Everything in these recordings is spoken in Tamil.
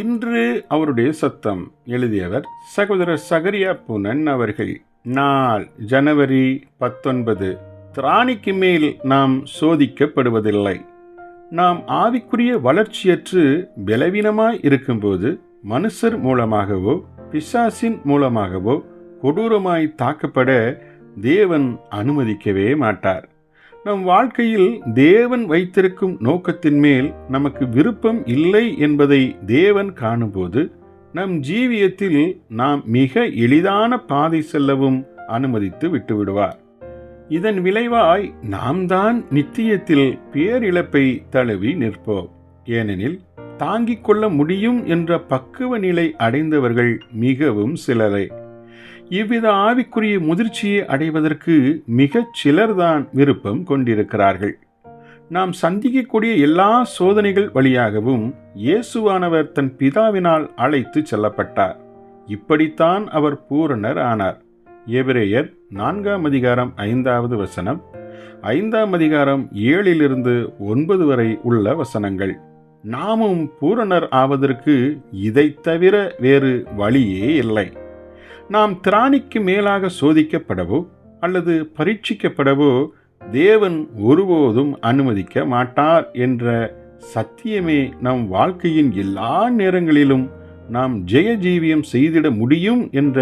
இன்று அவருடைய சத்தம். எழுதியவர் சகோதரர் சகரியா பூனன் அவர்கள். நாள் ஜனவரி 19. திராணிக்கு மேல் நாம் சோதிக்கப்படுவதில்லை. நாம் ஆவிக்குரிய வளர்ச்சியற்று பலவீனமாய் இருக்கும்போது மனுஷர் மூலமாகவோ பிசாசின் மூலமாகவோ கொடூரமாய் தாக்கப்பட தேவன் அனுமதிக்கவே மாட்டார். நம் வாழ்க்கையில் தேவன் வைத்திருக்கும் நோக்கத்தின் மேல் நமக்கு விருப்பம் இல்லை என்பதை தேவன் காணும்போது நம் ஜீவியத்தில் நாம் மிக எளிதான பாதை செல்லவும் அனுமதித்து விட்டுவிடுவார். இதன் விளைவாய் நாம் தான் நித்தியத்தில் பேரிழப்பை தழுவி நிற்போம். ஏனெனில் தாங்கிக் கொள்ள முடியும் என்ற பக்குவ நிலை அடைந்தவர்கள் மிகவும் சிலரே. இவ்வித ஆவிக்குரிய முதிர்ச்சியை அடைவதற்கு மிகச் சிலர்தான் விருப்பம் கொண்டிருக்கிறார்கள். நாம் சந்திக்கக்கூடிய எல்லா சோதனைகள் வழியாகவும் இயேசுவானவர் தன் பிதாவினால் அழைத்து செல்லப்பட்டார். இப்படித்தான் அவர் பூரணர் ஆனார். எபிரேயர் 4:5 5:7 வரை உள்ள வசனங்கள். நாமும் பூரணர் ஆவதற்கு இதை தவிர வேறு வழியே இல்லை. நாம் திராணிக்கு மேலாக சோதிக்கப்படவோ அல்லது பரீட்சிக்கப்படவோ தேவன் ஒருபோதும் அனுமதிக்க மாட்டார் என்ற சத்தியமே நம் வாழ்க்கையின் எல்லா நேரங்களிலும் நாம் ஜெய ஜீவியம் செய்திட முடியும் என்ற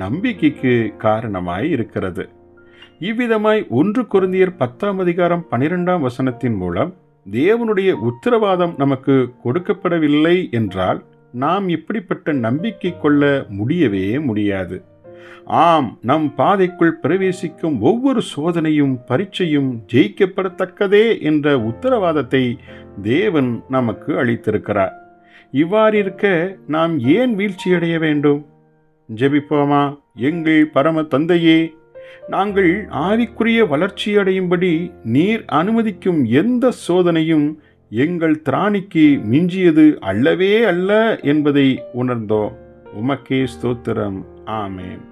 நம்பிக்கைக்கு காரணமாய் இருக்கிறது. இவ்விதமாய் 1 கொரிந்தியர் 10:12 மூலம் தேவனுடைய உத்தரவாதம் நமக்கு கொடுக்கப்படவில்லை என்றால் நாம் இப்படிப்பட்ட நம்பிக்கை கொள்ள முடியவே முடியாது. ஆம், நம் பாதைக்குள் பிரவேசிக்கும் ஒவ்வொரு சோதனையும் பரீட்சையும் ஜெயிக்கப்படத்தக்கதே என்ற உத்தரவாதத்தை தேவன் நமக்கு அளித்திருக்கிறார். இவ்வாறிருக்க நாம் ஏன் வீழ்ச்சியடைய வேண்டும்? ஜெபிப்போமா? எங்கள் பரம தந்தையே, நாங்கள் ஆவிக்குரிய வளர்ச்சியடையும்படி நீர் அனுமதிக்கும் எந்த சோதனையும் எங்கள் திராணிக்கு மிஞ்சியது அல்லவே அல்ல என்பதை உணர்ந்தோம். உமக்கே ஸ்தோத்திரம். ஆமென்.